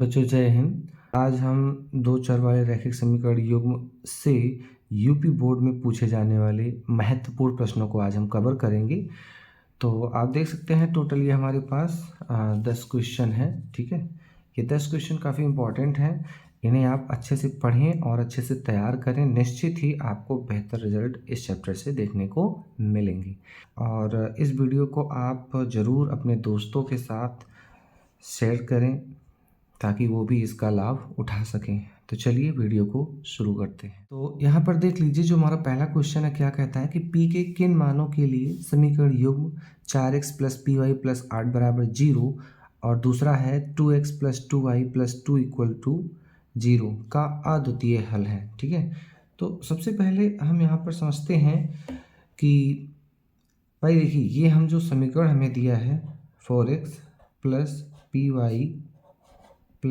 बच्चों जय हिंद। आज हम दो चर वाले रैखिक समीकरण युग्म से यूपी बोर्ड में पूछे जाने वाले महत्वपूर्ण प्रश्नों को आज हम कवर करेंगे। तो आप देख सकते हैं टोटल ये हमारे पास 10 क्वेश्चन हैं। ठीक है, ये 10 क्वेश्चन काफ़ी इम्पोर्टेंट हैं। इन्हें आप अच्छे से पढ़ें और अच्छे से तैयार करें, निश्चित ही आपको बेहतर रिजल्ट इस चैप्टर से देखने को मिलेंगे। और इस वीडियो को आप ज़रूर अपने दोस्तों के साथ शेयर करें ताकि वो भी इसका लाभ उठा सकें। तो चलिए वीडियो को शुरू करते हैं। तो यहाँ पर देख लीजिए, जो हमारा पहला क्वेश्चन है क्या कहता है कि P के किन मानों के लिए समीकरण युग्म 4x + py + 8 = 0 और दूसरा है 2x + 2y + 2 = 0 का अद्वितीय हल है। ठीक है, तो सबसे पहले हम यहाँ पर समझते हैं कि भाई देखिए, ये हम जो समीकरण हमें दिया है 4x + py +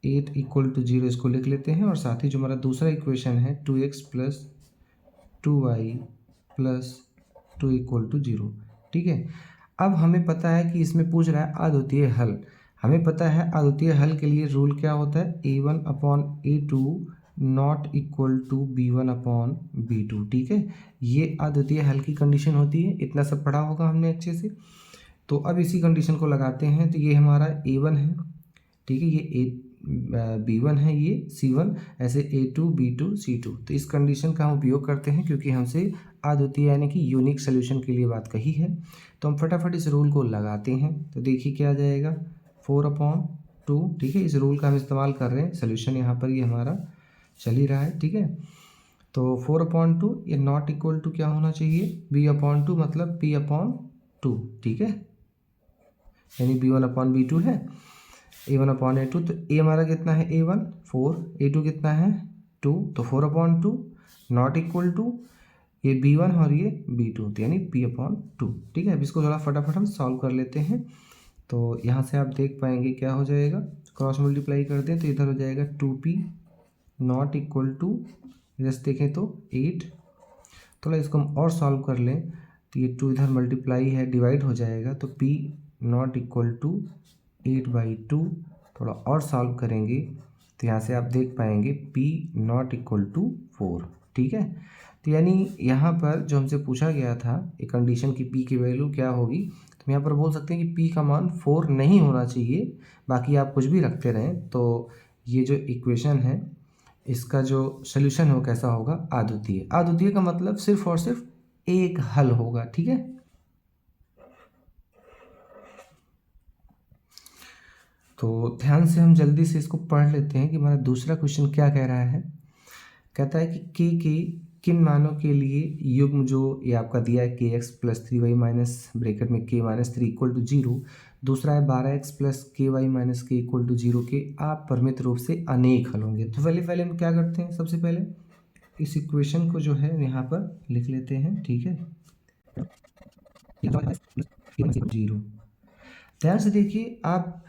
8 = 0, इसको लिख लेते हैं। और साथ ही जो हमारा दूसरा इक्वेशन है 2x + 2y + 2 = 0। ठीक है, अब हमें पता है कि इसमें पूछ रहा है अद्वितीय हल। हमें पता है अद्वितीय हल के लिए रूल क्या होता है, a1/a2 not equal to b1/b2। ठीक है, ये अद्वितीय हल की कंडीशन होती है। इतना सब पढ़ा होगा हमने अच्छे से। तो अब इसी कंडीशन को लगाते हैं। तो ये हमारा a1 है, ठीक है, ये b1 है, ये c1, ऐसे a2 b2 c2। तो इस कंडीशन का हम उपयोग करते हैं क्योंकि हमसे अद्वितीय यानी कि यूनिक सोल्यूशन के लिए बात कही है। तो हम फटाफट इस रूल को लगाते हैं। तो देखिए क्या आ जाएगा, 4/2। ठीक है, इस रूल का हम इस्तेमाल कर रहे हैं। सोल्यूशन यहाँ पर ये हमारा चल ही रहा है। ठीक है, तो 4/2 ये नॉट इक्वल टू क्या होना चाहिए, b/2 मतलब p/2। ठीक है, यानी b1/b2 है, a1/a2। तो a हमारा कितना है, a1 4, a2 कितना है 2, तो 4/2 नॉट इक्वल टू ये b1 और ये b2, तो यानी p/2। ठीक है, अब इसको थोड़ा फटाफट हम सॉल्व कर लेते हैं। तो यहाँ से आप देख पाएंगे क्या हो जाएगा, क्रॉस मल्टीप्लाई कर दें तो इधर हो जाएगा 2p नॉट इक्वल टू, जैसे देखें तो 8। थोड़ा इसको हम और सॉल्व कर लें तो ये 2 इधर मल्टीप्लाई है, डिवाइड हो जाएगा, तो p नॉट इक्वल टू 8/2। थोड़ा और सॉल्व करेंगे तो यहाँ से आप देख पाएंगे p नॉट इक्वल टू 4। ठीक है, तो यानी यहाँ पर जो हमसे पूछा गया था एक कंडीशन की p की वैल्यू क्या होगी, तो यहाँ पर बोल सकते हैं कि p का मान 4 नहीं होना चाहिए, बाकी आप कुछ भी रखते रहें। तो ये जो इक्वेशन है इसका जो सोल्यूशन है वो कैसा होगा, अद्वितीय। अद्वितीय का मतलब सिर्फ और सिर्फ एक हल होगा। ठीक है, तो ध्यान से हम जल्दी से इसको पढ़ लेते हैं कि हमारा दूसरा क्वेश्चन क्या कह रहा है। कहता है कि k के किन मानों के लिए युग्म, जो ये आपका दिया है kx + 3y माइनस ब्रैकेट में k - 3 = 0, दूसरा है 12x + ky - k = 0 के अपरिमित रूप से अनेक हल होंगे। तो पहले हम क्या करते हैं, सबसे पहले इस इक्वेशन को जो है यहाँ पर लिख लेते हैं। ठीक है, 0। ध्यान से देखिए आप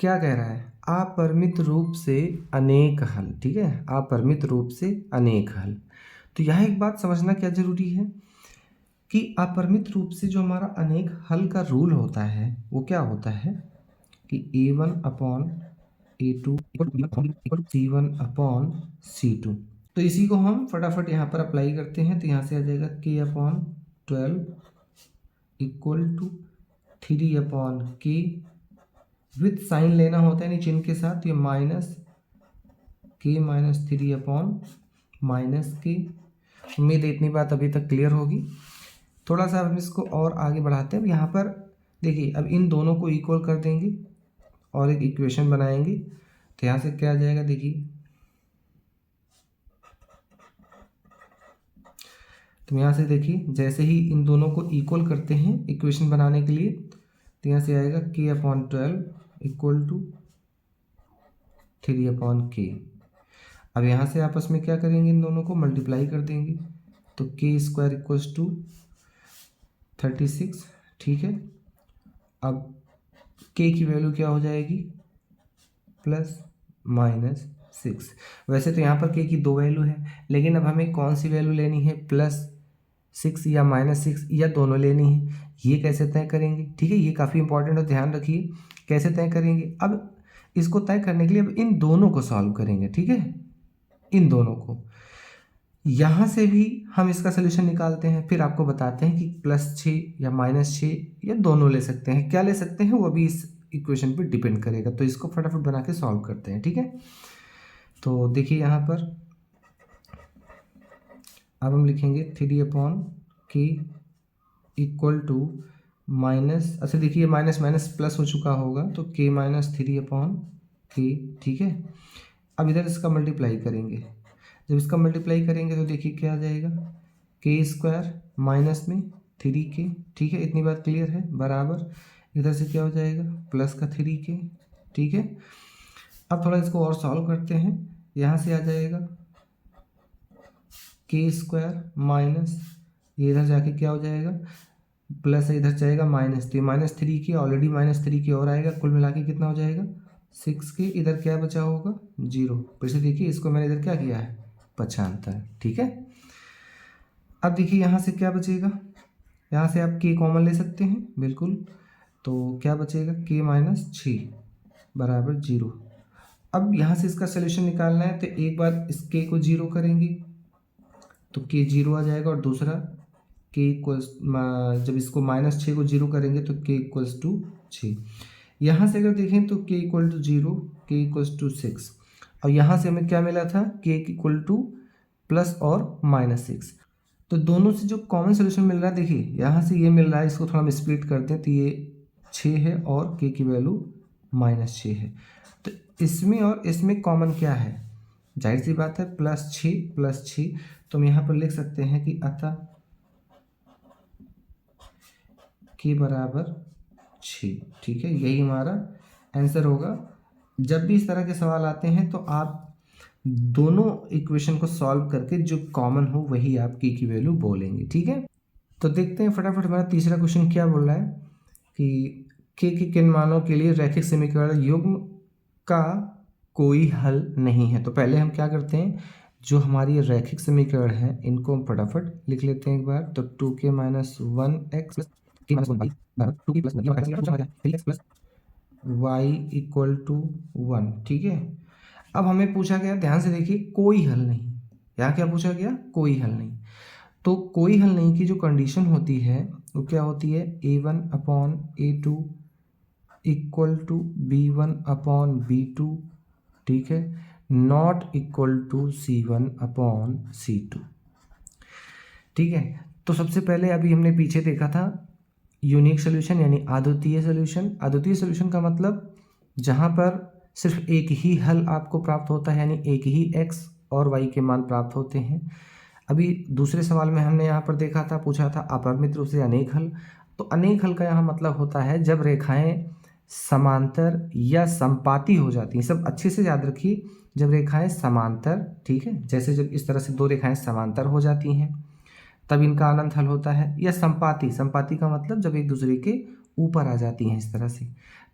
क्या कह रहा है, अपरिमित रूप से अनेक हल। ठीक है, अपरिमित रूप से अनेक हल। तो यहाँ एक बात समझना क्या जरूरी है कि अपरिमित रूप से जो हमारा अनेक हल का रूल होता है वो क्या होता है कि a1/a2 c1/c2। तो इसी को हम फटाफट यहाँ पर अप्लाई करते हैं। तो यहाँ से आ जाएगा k/12 = 3/k, विथ साइन लेना होता है यानी चिन्ह के साथ, ये -k - 3/-k। उम्मीद है इतनी बात अभी तक क्लियर होगी। थोड़ा सा हम इसको और आगे बढ़ाते हैं। यहाँ पर देखिए, अब इन दोनों को इक्वल कर देंगे और एक इक्वेशन बनाएंगे। तो यहाँ से क्या आ जाएगा, देखिए तो यहाँ से देखिए, जैसे ही इन दोनों को इक्वल करते हैं इक्वेशन बनाने के लिए, तो यहाँ से आएगा k/12 = 3/k। अब यहाँ से आपस में क्या करेंगे, इन दोनों को मल्टीप्लाई कर देंगे, तो k² = 36। ठीक है, अब k की वैल्यू क्या हो जाएगी, +-6। वैसे तो यहाँ पर k की 2 वैल्यू है, लेकिन अब हमें कौन सी वैल्यू लेनी है, +6 या -6 या दोनों लेनी है, ये कैसे तय करेंगे। ठीक है, ये काफ़ी इंपॉर्टेंट है, ध्यान रखिए कैसे तय करेंगे। अब इसको तय करने के लिए अब इन दोनों को सॉल्व करेंगे, ठीक है, इन दोनों को। यहाँ से भी हम इसका सोल्यूशन निकालते हैं, फिर आपको बताते हैं कि +6 या -6 या दोनों ले सकते हैं, क्या ले सकते हैं वो भी इस इक्वेशन पे डिपेंड करेगा। तो इसको फटाफट बना के सॉल्व करते हैं, ठीक है। तो देखिए यहाँ पर अब हम लिखेंगे 3/k इक्वल टू माइनस, अच्छा देखिए माइनस माइनस प्लस हो चुका होगा तो k - 3/k, ठीक है। अब इधर इसका मल्टीप्लाई करेंगे, जब इसका मल्टीप्लाई करेंगे तो देखिए क्या आ जाएगा, k² माइनस में 3k, ठीक है, इतनी बात क्लियर है, बराबर इधर से क्या हो जाएगा प्लस का 3k, ठीक है। अब थोड़ा इसको और सॉल्व करते हैं, यहाँ से आ जाएगा k² माइनस, ये इधर जाके क्या हो जाएगा प्लस, इधर जाएगा माइनस, तो -3k ऑलरेडी -3k और आएगा, कुल मिला के कितना हो जाएगा 6k, इधर क्या बचा होगा 0। फिर से देखिए इसको मैंने इधर क्या किया है 75, ठीक है। अब देखिए यहाँ से क्या बचेगा, यहाँ से आप k कॉमन ले सकते हैं बिल्कुल, तो क्या बचेगा k - 6 बराबर 0। अब यहाँ से इसका सोल्यूशन निकालना है तो एक बार इस k को 0 करेंगे तो k 0 आ जाएगा, और दूसरा k इक्वल्स, जब इसको -6 को 0 करेंगे तो k इक्वल्स टू 6। यहाँ से अगर देखें तो k equal to 0, k equals to 6, और यहाँ से हमें क्या मिला था k इक्वल टू प्लस और -6। तो दोनों से जो कॉमन सोल्यूशन मिल रहा है, देखिए यहाँ से ये मिल रहा है, इसको थोड़ा हम स्प्लिट करते हैं तो ये 6 है और k की वैल्यू -6 है। तो इसमें और इसमें कॉमन क्या है, जाहिर सी बात है +6, तो हम यहाँ पर लिख सकते हैं कि अतः k बराबर 6, ठीक है, यही हमारा आंसर होगा। जब भी इस तरह के सवाल आते हैं तो आप दोनों इक्वेशन को सॉल्व करके जो कॉमन हो वही आप k की वैल्यू बोलेंगे, ठीक है। तो देखते हैं फटाफट हमारा तीसरा क्वेश्चन क्या बोल रहा है कि k के किन मानों के लिए रैखिक समीकरण युग्म का कोई हल नहीं है। तो पहले हम क्या करते हैं, जो हमारी रैखिक समीकरण है इनको हम फटाफट लिख लेते हैं एक बार। तो 2k - 1x + k - 1y बराबर 2k + 3x + y equal to 1, ठीक है। अब हमें पूछा गया, ध्यान से देखिए, कोई हल नहीं, यहाँ क्या पूछा गया, कोई हल नहीं। तो कोई हल नहीं की जो कंडीशन होती है वो क्या होती है, a1/a2 इक्वल टू b1/b2, ठीक है, नॉट इक्वल टू c1/c2, ठीक है। तो सबसे पहले अभी हमने पीछे देखा था यूनिक सोल्यूशन यानी अद्वितीय सोल्यूशन। अद्वितीय सोल्यूशन का मतलब जहाँ पर सिर्फ एक ही हल आपको प्राप्त होता है, यानी एक ही x और y के मान प्राप्त होते हैं। अभी दूसरे सवाल में हमने यहाँ पर देखा था, पूछा था अपरिमित रूप से अनेक हल। तो अनेक हल का यहाँ मतलब होता है जब रेखाएं समांतर या संपाती हो जाती हैं। सब अच्छे से याद रखिए, जब रेखाएं समांतर, ठीक है, जैसे जब इस तरह से दो रेखाएं समांतर हो जाती हैं तब इनका अनंत हल होता है, या संपाती, संपाती का मतलब जब एक दूसरे के ऊपर आ जाती हैं इस तरह से,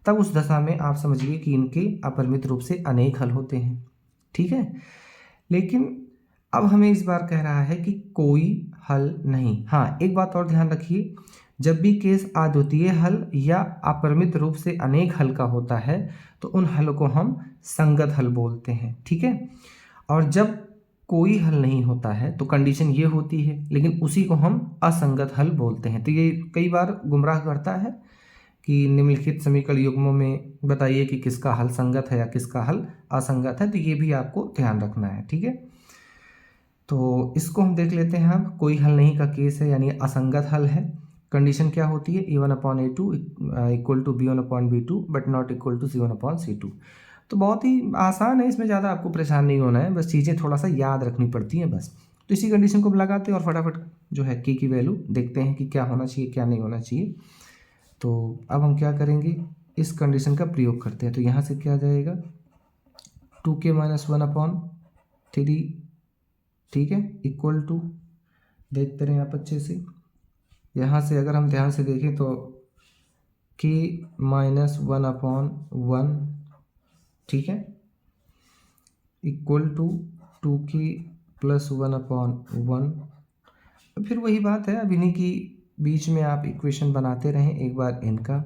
तब उस दशा में आप समझिए कि इनके अपरिमित रूप से अनेक हल होते हैं, ठीक है। लेकिन अब हमें इस बार कह रहा है कि कोई हल नहीं। हाँ, एक बात और ध्यान रखिए, जब भी केस अद्वितीय हल या अपरिमित रूप से अनेक हल का होता है तो उन हल को हम संगत हल बोलते हैं, ठीक है। और जब कोई हल नहीं होता है तो कंडीशन ये होती है, लेकिन उसी को हम असंगत हल बोलते हैं। तो ये कई बार गुमराह करता है कि निम्नलिखित समीकरण युग्मों में बताइए कि किसका हल संगत है या किसका हल असंगत है, तो ये भी आपको ध्यान रखना है, ठीक है। तो इसको हम देख लेते हैं। अब कोई हल नहीं का केस है यानी असंगत हल है। कंडीशन क्या होती है, a1/a2 equal to b1/b2 but not equal to c1/c2। तो बहुत ही आसान है, इसमें ज़्यादा आपको परेशान नहीं होना है, बस चीज़ें थोड़ा सा याद रखनी पड़ती हैं बस। तो इसी कंडीशन को लगाते हैं और फटाफट जो है k की वैल्यू देखते हैं कि क्या होना चाहिए क्या नहीं होना चाहिए। तो अब हम क्या करेंगे, इस कंडीशन का प्रयोग करते हैं। तो यहाँ से क्या आ जाएगा 2k - 1/3, ठीक है, इक्वल टू, देखते रहें आप अच्छे से, यहाँ से अगर हम ध्यान से देखें तो k - 1/1, ठीक है, इक्वल टू 2k + 1/1। फिर वही बात है, अब इन्हीं की बीच में आप इक्वेशन बनाते रहें। एक बार इनका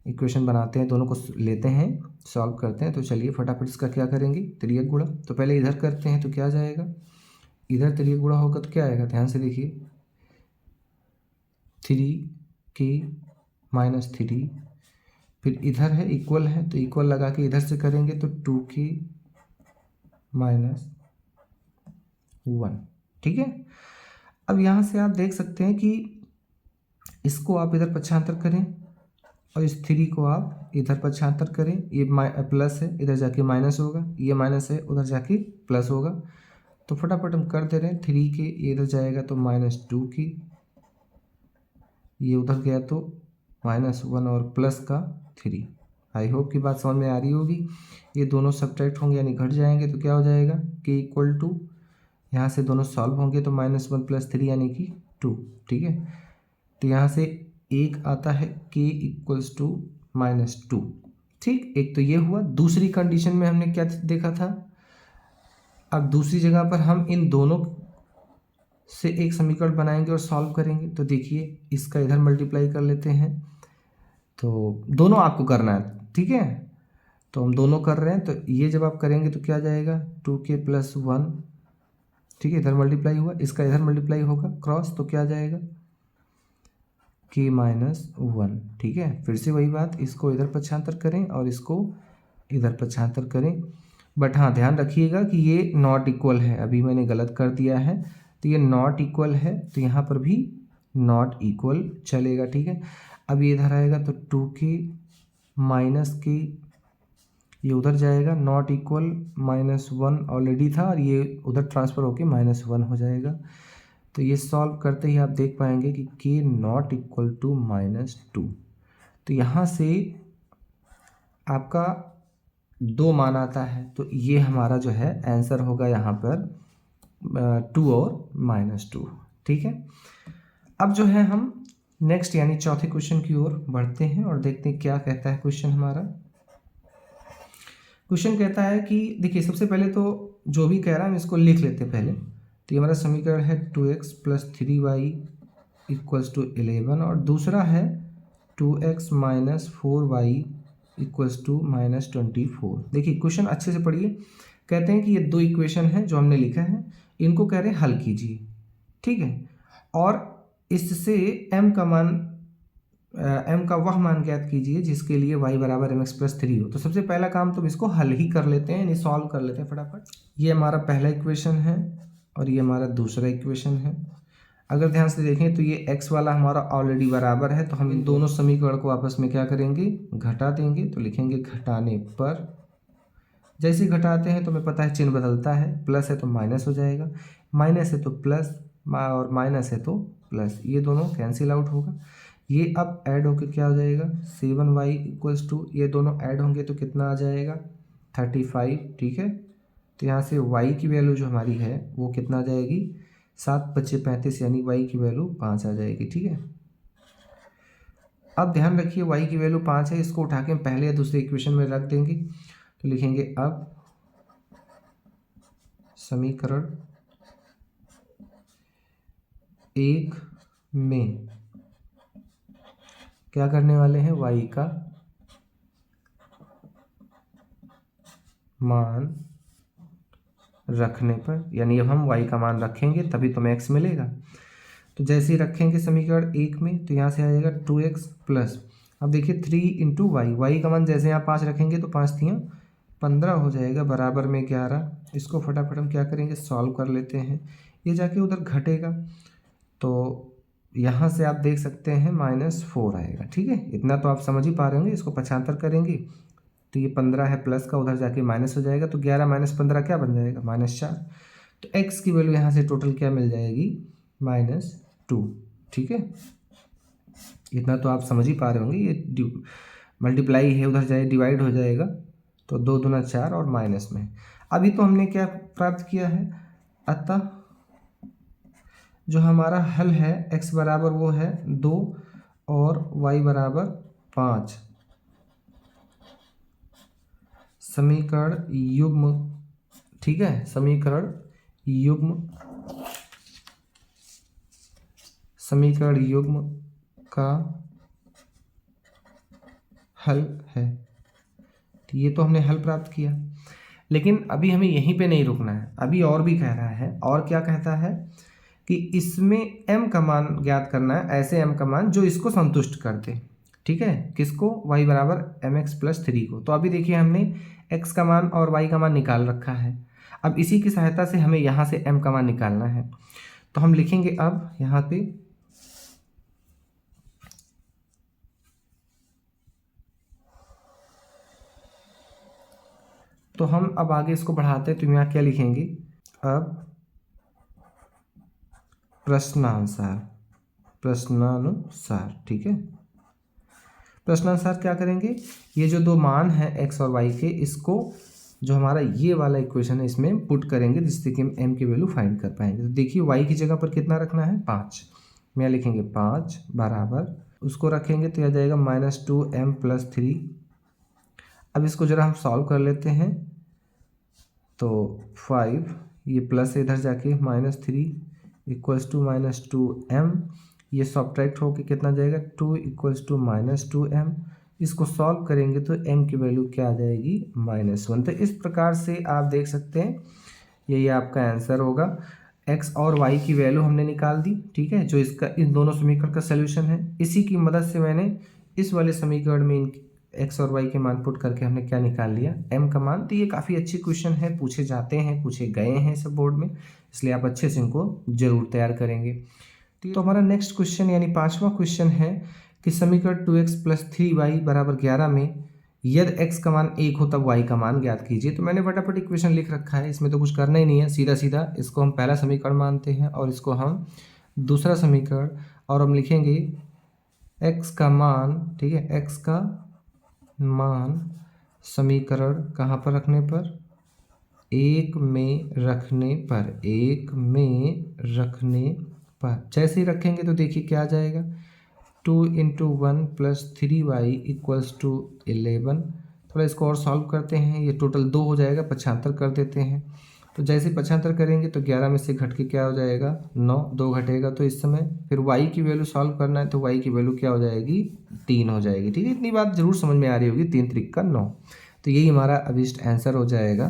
इक्वेशन बनाते हैं, दोनों को लेते हैं, सॉल्व करते हैं। तो चलिए फटाफट इसका क्या करेंगे, त्रियक गुणा। तो पहले इधर करते हैं तो क्या जाएगा, इधर त्रियक गुणा होगा तो क्या आएगा, ध्यान से देखिए, 3k-3, फिर इधर है इक्वल है तो इक्वल लगा के इधर से करेंगे तो 2k-1, ठीक है। अब यहाँ से आप देख सकते हैं कि इसको आप इधर पक्षांतर करें और इस 3 को आप इधर पक्षांतर करें। ये प्लस है, इधर जाके माइनस होगा, ये माइनस है, उधर जाके प्लस होगा। तो फटाफट हम कर दे रहे हैं, 3 के ये इधर जाएगा तो -2k, ये उधर गया तो -1 और प्लस का 3। आई होप की बात समझ में आ रही होगी। ये दोनों सब्ट्रैक्ट होंगे यानी घट जाएंगे तो क्या हो जाएगा, k इक्वल टू, यहाँ से दोनों सॉल्व होंगे तो -1 + 3 यानी कि 2, ठीक है। तो यहाँ से एक आता है k इक्वल्स टू -2, ठीक। एक तो ये हुआ। दूसरी कंडीशन में हमने क्या देखा था, अब दूसरी जगह पर हम इन दोनों से एक समीकरण बनाएंगे और सॉल्व करेंगे। तो देखिए इसका इधर मल्टीप्लाई कर लेते हैं, तो दोनों आपको करना है, ठीक है। तो हम दोनों कर रहे हैं, तो ये जब आप करेंगे तो क्या जाएगा, 2k + 1, ठीक है। इधर मल्टीप्लाई हुआ, इसका इधर मल्टीप्लाई होगा क्रॉस, तो क्या जाएगा, k - 1, ठीक है। फिर से वही बात, इसको इधर पक्षांतर करें और इसको इधर पक्षांतर करें। बट हाँ ध्यान रखिएगा कि ये नॉट इक्वल है, अभी मैंने गलत कर दिया है। तो ये नॉट इक्वल है तो यहाँ पर भी नॉट इक्वल चलेगा, ठीक है। अब ये इधर आएगा तो 2k - k, ये उधर जाएगा, नॉट इक्वल -1 ऑलरेडी था और ये उधर ट्रांसफ़र होके -1 हो जाएगा। तो ये सॉल्व करते ही आप देख पाएंगे कि k नॉट इक्वल टू -2। तो यहाँ से आपका 2 मान आता है, तो ये हमारा जो है आंसर होगा यहाँ पर 2 और -2, ठीक है। अब जो है हम नेक्स्ट यानी चौथे क्वेश्चन की ओर बढ़ते हैं और देखते हैं क्या कहता है क्वेश्चन हमारा। क्वेश्चन कहता है कि देखिए सबसे पहले तो जो भी कह रहा है हम इसको लिख लेते हैं पहले। तो ये हमारा समीकरण है 2x + 3y = 11 और दूसरा है 2x - 4y = -24। देखिए क्वेश्चन अच्छे से पढ़िए। कहते हैं कि ये दो इक्वेशन है जो हमने लिखा है, इनको कह रहे हैं हल कीजिए, ठीक है। और इससे m का वह मान ज्ञात कीजिए जिसके लिए y = mx + 3 हो। तो सबसे पहला काम तो इसको हल ही कर लेते हैं, यानी सॉल्व कर लेते हैं फटाफट। ये हमारा पहला इक्वेशन है और ये हमारा दूसरा इक्वेशन है। अगर ध्यान से देखें तो ये x वाला हमारा ऑलरेडी बराबर है, तो हम इन दोनों समीकरण को आपस में क्या करेंगे, घटा देंगे। तो लिखेंगे घटाने पर, जैसे ही घटाते हैं तो हमें पता है चिन्ह बदलता है, प्लस है तो माइनस हो जाएगा, माइनस है तो प्लस और माइनस है तो प्लस, ये दोनों कैंसिल आउट होगा। ये अब ऐड होकर क्या हो जाएगा, 7y = ये दोनों ऐड होंगे तो कितना आ जाएगा, 35, ठीक है। तो यहाँ से y की वैल्यू जो हमारी है वो कितना आ जाएगी, 7×5 = 35, यानी y की वैल्यू 5 आ जाएगी, ठीक है। अब ध्यान रखिए y की वैल्यू 5 है, इसको उठा के हम पहले या दूसरे इक्वेशन में रख देंगे। तो लिखेंगे अब समीकरण 1 में क्या करने वाले हैं, y का मान रखने पर, यानी अब हम y का मान रखेंगे तभी तो हमें x मिलेगा। तो जैसे ही रखेंगे समीकरण 1 में तो यहाँ से आ जाएगा 2x प्लस, अब देखिए 3 × y का मान जैसे यहाँ 5 रखेंगे तो 5 × 15 हो जाएगा, बराबर में 11। इसको फटाफट हम क्या करेंगे, सॉल्व कर लेते हैं। ये जाके उधर घटेगा तो यहाँ से आप देख सकते हैं -4 आएगा, ठीक है। इतना तो आप समझ ही पा रहे होंगे। इसको पक्षांतर करेंगे तो ये 15 है प्लस का, उधर जाके माइनस हो जाएगा, तो 11 - 15 क्या बन जाएगा, -4। तो x की वैल्यू यहाँ से टोटल क्या मिल जाएगी, -2, ठीक है। इतना तो आप समझ ही पा रहे होंगे। ये मल्टीप्लाई है, उधर जाए डिवाइड हो जाएगा, तो 2 दूना 4 और माइनस में। अभी तो हमने क्या प्राप्त किया है, अतः जो हमारा हल है x बराबर वो है 2 और y बराबर 5। समीकरण युग्म, ठीक है, समीकरण युग्म का हल है। तो ये तो हमने हल प्राप्त किया, लेकिन अभी हमें यहीं पे नहीं रुकना है, अभी और भी कह रहा है। और क्या कहता है कि इसमें m का मान ज्ञात करना है, ऐसे m का मान जो इसको संतुष्ट कर दे। ठीक है, किसको? y बराबर mx+3 को। तो अभी देखिए हमने x का मान और y का मान निकाल रखा है। अब इसी की सहायता से हमें यहाँ से m का मान निकालना है। तो हम लिखेंगे अब यहाँ पे तो हम अब आगे इसको बढ़ाते हैं। तो यहाँ क्या लिखेंगे? अब प्रश्नानुसार। ठीक है, प्रश्नानुसार क्या करेंगे? ये जो दो मान हैं x और y के, इसको जो हमारा ये वाला इक्वेशन है इसमें पुट करेंगे, जिससे कि हम m की वैल्यू फाइंड कर पाएंगे। तो देखिए y की जगह पर कितना रखना है? 5। यहाँ लिखेंगे 5 बराबर, उसको रखेंगे तो यह जाएगा -2m+3। अब इसको जरा हम सॉल्व कर लेते हैं। तो 5, ये प्लस इधर जाके -3 इक्वल्स टू -2m, ये सब्ट्रैक्ट होके कितना जाएगा? 2 इक्वल्स टू -2m। इसको सॉल्व करेंगे तो m की वैल्यू क्या आ जाएगी? -1। तो इस प्रकार से आप देख सकते हैं यही आपका आंसर होगा। x और y की वैल्यू हमने निकाल दी। ठीक है, जो इसका इन दोनों समीकरण का सलूशन है, इसी की मदद से मैंने इस वाले समीकरण में x और y के मान पुट करके हमने क्या निकाल लिया? m का मान। तो ये काफ़ी अच्छे क्वेश्चन है, पूछे जाते हैं, पूछे गए हैं सब बोर्ड में, इसलिए आप अच्छे से इनको जरूर तैयार करेंगे। तो हमारा नेक्स्ट क्वेश्चन यानी 5वां क्वेश्चन है कि समीकरण 2x+3y = 11 में यदि x का मान 1 हो तब y का मान ज्ञात कीजिए। तो मैंने फटाफट इक्वेशन लिख रखा है, इसमें तो कुछ करना ही नहीं है, सीधा सीधा इसको हम पहला समीकरण मानते हैं और इसको हम दूसरा समीकरण, और हम लिखेंगे x का मान। ठीक है, x का मान समीकरण कहाँ पर रखने पर? 1 में रखने पर, 1 में रखने पर जैसे ही रखेंगे तो देखिए क्या आ जाएगा? 2 × 1 + 3y = 11। थोड़ा इसको और सॉल्व करते हैं, ये टोटल 2 हो जाएगा, 75 कर देते हैं। तो जैसे 75 करेंगे तो 11 में से घट के क्या हो जाएगा? 9। 2 घटेगा तो इस समय फिर y की वैल्यू सॉल्व करना है, तो y की वैल्यू क्या हो जाएगी? 3 हो जाएगी। ठीक है, इतनी बात जरूर समझ में आ रही होगी। 3 × 3 = 9, तो यही हमारा अभिष्ट आंसर हो जाएगा।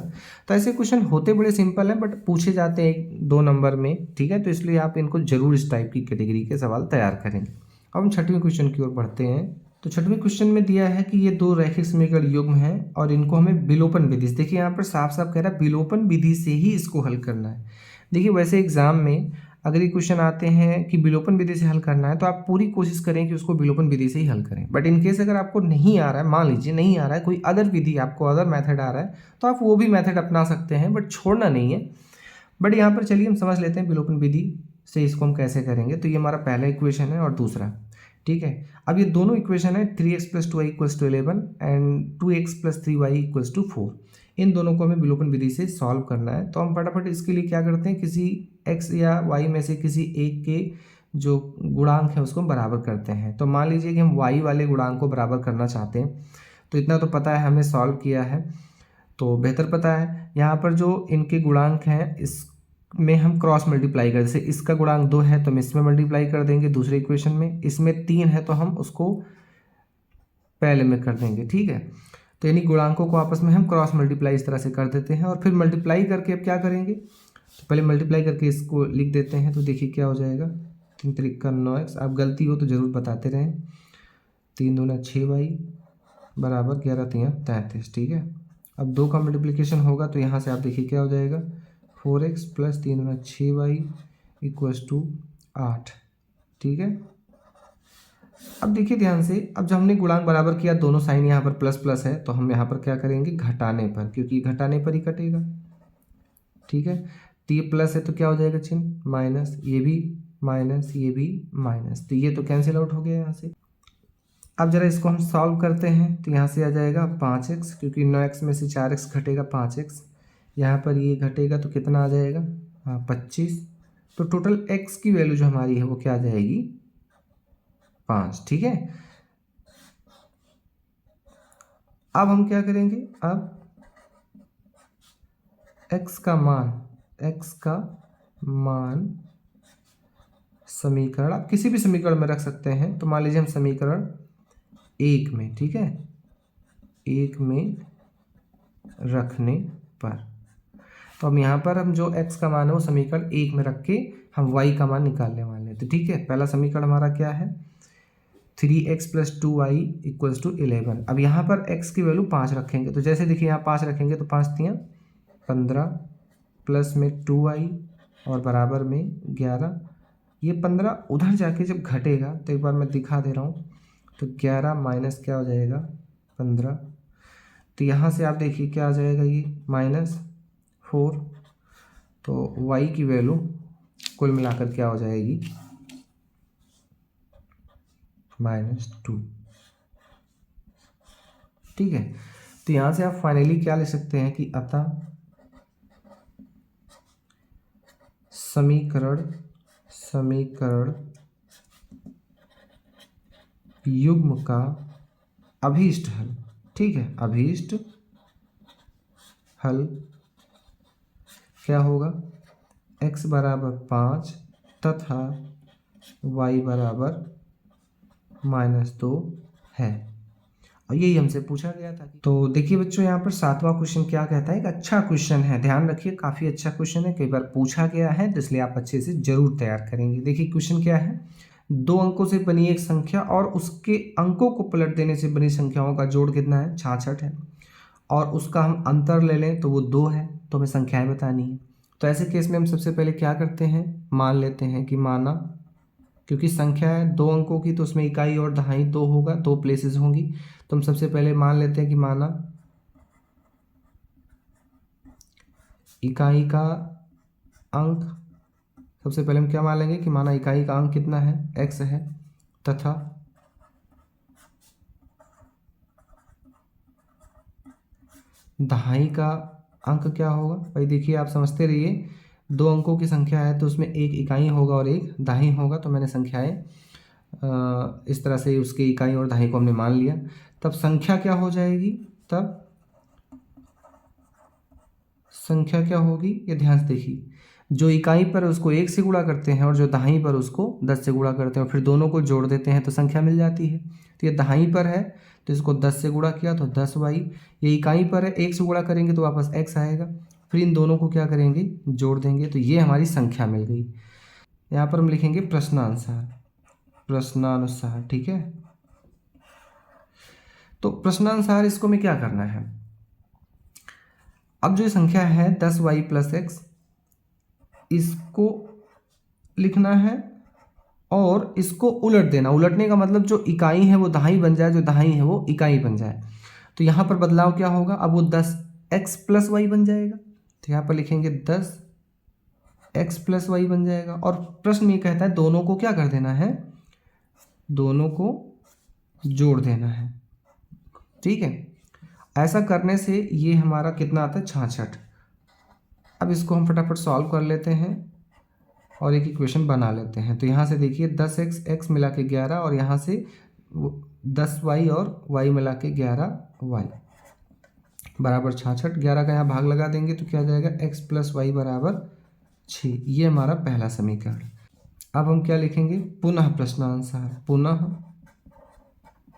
तो ऐसे क्वेश्चन होते बड़े सिंपल हैं, बट पूछे जाते हैं 1-2 नंबर में। ठीक है, तो इसलिए आप इनको जरूर इस टाइप की कैटेगरी के सवाल तैयार करेंगे। अब हम 6वें क्वेश्चन की ओर बढ़ते हैं। तो 6वें क्वेश्चन में दिया है कि ये दो रैखिक समीकरण युग्म हैं और इनको हमें विलोपन विधि से, देखिए यहाँ पर साफ साफ कह रहा है विलोपन विधि से ही इसको हल करना है। देखिए वैसे एग्जाम में अगर ये क्वेश्चन आते हैं कि विलोपन विधि से हल करना है, तो आप पूरी कोशिश करें कि उसको विलोपन विधि से ही हल करें। बट इन केस अगर आपको नहीं आ रहा है, मान लीजिए नहीं आ रहा है, कोई अदर विधि आपको अदर मेथड आ रहा है, तो आप वो भी मेथड अपना सकते हैं, बट छोड़ना नहीं है। बट यहाँ पर चलिए हम समझ लेते हैं विलोपन विधि से इसको हम कैसे करेंगे। तो ये हमारा पहला इक्वेशन है और दूसरा। ठीक है, अब ये दोनों इक्वेशन है 3x + 2y = 11 and 2x + 3y = 4। इन दोनों को हमें विलोपन विधि से सॉल्व करना है। तो हम फटाफट इसके लिए क्या करते हैं, किसी x या y में से किसी एक के जो गुणांक है उसको हम बराबर करते हैं। तो मान लीजिए कि हम y वाले गुणांक को बराबर करना चाहते हैं, तो इतना तो पता है, हमने सॉल्व किया है तो बेहतर पता है। यहाँ पर जो इनके गुणांक हैं इसमें हम क्रॉस मल्टीप्लाई कर, जैसे इसका गुणांक 2 है तो हम इसमें मल्टीप्लाई कर देंगे दूसरे इक्वेशन में, इसमें 3 है तो हम उसको पहले में कर देंगे। ठीक है, तो यानी गुणांकों को आपस में हम क्रॉस मल्टीप्लाई इस तरह से कर देते हैं और फिर मल्टीप्लाई करके अब क्या करेंगे, तो पहले मल्टीप्लाई करके इसको लिख देते हैं। तो देखिए क्या हो जाएगा, 3 × 3 = 9x। आप गलती हो तो ज़रूर बताते रहें। 3 × 2 = 6y = 11 × 3 = 33। ठीक है, अब 2 का मल्टीप्लिकेशन होगा तो यहाँ से आप देखिए क्या हो जाएगा, 4x + 3 × 6y = 8। ठीक है, अब देखिए ध्यान से, अब जब हमने गुणांक बराबर किया, दोनों साइन यहाँ पर प्लस प्लस है, तो हम यहाँ पर क्या करेंगे, घटाने पर, क्योंकि घटाने पर ही कटेगा। ठीक है, तो ये प्लस है तो क्या हो जाएगा चिन्ह माइनस, ये भी माइनस, ये भी माइनस, तो ये तो कैंसिल आउट हो गया यहाँ से। अब जरा इसको हम सॉल्व करते हैं तो यहाँ से आ जाएगा 5x, क्योंकि 9x में से 4x घटेगा 5x, यहाँ पर ये घटेगा तो कितना आ जाएगा, 25। तो टोटल x की वैल्यू जो हमारी है वो क्या आ जाएगी, 5। ठीक है, अब हम क्या करेंगे, अब x का मान समीकरण, आप किसी भी समीकरण में रख सकते हैं। तो मान लीजिए हम समीकरण 1 में, ठीक है, 1 में रखने पर। तो अब यहाँ पर हम जो x का मान है वो समीकरण 1 में रख के हम y का मान निकालने वाले हैं। तो ठीक है, पहला समीकरण हमारा क्या है, 3x + 2y = 11। अब यहाँ पर x की वैल्यू 5 रखेंगे, तो जैसे देखिए यहाँ 5 रखेंगे तो 5 तियाँ 15 प्लस में 2y और बराबर में 11। ये 15 उधर जाके जब घटेगा तो एक बार मैं दिखा दे रहा हूँ, तो 11 माइनस क्या हो जाएगा 15, तो यहाँ से आप देखिए क्या आ जाएगा, ये -4। तो y की वैल्यू कुल मिलाकर क्या हो जाएगी, -2। ठीक है, तो यहाँ से आप फाइनली क्या ले सकते हैं कि अतः समीकरण युग्म का अभीष्ट हल, ठीक है, अभीष्ट हल क्या होगा, x बराबर 5 तथा y बराबर -2 है। और यही हमसे पूछा गया था। तो देखिए बच्चों, यहाँ पर 7वां क्वेश्चन क्या कहता है, एक अच्छा क्वेश्चन है, ध्यान रखिए, काफ़ी अच्छा क्वेश्चन है, कई बार पूछा गया है, तो इसलिए आप अच्छे से जरूर तैयार करेंगे। देखिए क्वेश्चन क्या है, 2 अंकों से बनी एक संख्या और उसके अंकों को पलट देने से बनी संख्याओं का जोड़ कितना है, 66 है, और उसका हम अंतर ले लें तो वो 2 है, तो हमें संख्याएं बतानी है। तो ऐसे केस में हम सबसे पहले क्या करते हैं, मान लेते हैं कि माना, क्योंकि संख्या है 2 अंकों की तो उसमें इकाई और दहाई 2 होगा, 2 प्लेसेस होंगी, तो हम सबसे पहले मान लेते हैं कि माना इकाई का अंक, सबसे पहले हम क्या मान लेंगे कि माना इकाई का अंक कितना है, x है, तथा दहाई का अंक क्या होगा। भाई देखिए आप समझते रहिए, 2 अंकों की संख्या है तो उसमें एक इकाई होगा और एक दहाई होगा, तो मैंने संख्याएं इस तरह से उसके इकाई और दहाई को हमने मान लिया। तब संख्या क्या हो जाएगी, तब संख्या क्या होगी, ये ध्यान से देखिए, जो इकाई पर उसको 1 से गुणा करते हैं और जो दहाई पर उसको 10 से गुणा करते हैं और फिर दोनों को जोड़ देते हैं तो संख्या मिल जाती है। तो ये दहाई पर है तो इसको 10 से गुणा किया तो 10y, ये इकाई पर है 1 से गुणा करेंगे तो वापस x आएगा, फिर इन दोनों को क्या करेंगे, जोड़ देंगे, तो ये हमारी संख्या मिल गई। यहाँ पर हम लिखेंगे प्रश्नानुसार, ठीक है। तो प्रश्नानुसार इसको में क्या करना है, अब जो संख्या है 10y + x, इसको लिखना है और इसको उलट देना। उलटने का मतलब जो इकाई है वो दहाई बन जाए, जो दहाई है वो इकाई बन जाए। तो यहाँ पर बदलाव क्या होगा, अब वो 10x + y बन जाएगा, तो यहाँ पर लिखेंगे 10x + y बन जाएगा। और प्रश्न में कहता है दोनों को क्या कर देना है, दोनों को जोड़ देना है, ठीक है। ऐसा करने से ये हमारा कितना आता है, 66। अब इसको हम फटाफट सॉल्व कर लेते हैं और एक इक्वेशन बना लेते हैं। तो यहाँ से देखिए 10x x मिला के 11 और यहाँ से 10y और y मिला के 11y बराबर 66। 11 का यहाँ भाग लगा देंगे तो क्या आ जाएगा, x + y बराबर 6। ये हमारा पहला समीकरण। अब हम क्या लिखेंगे, पुनः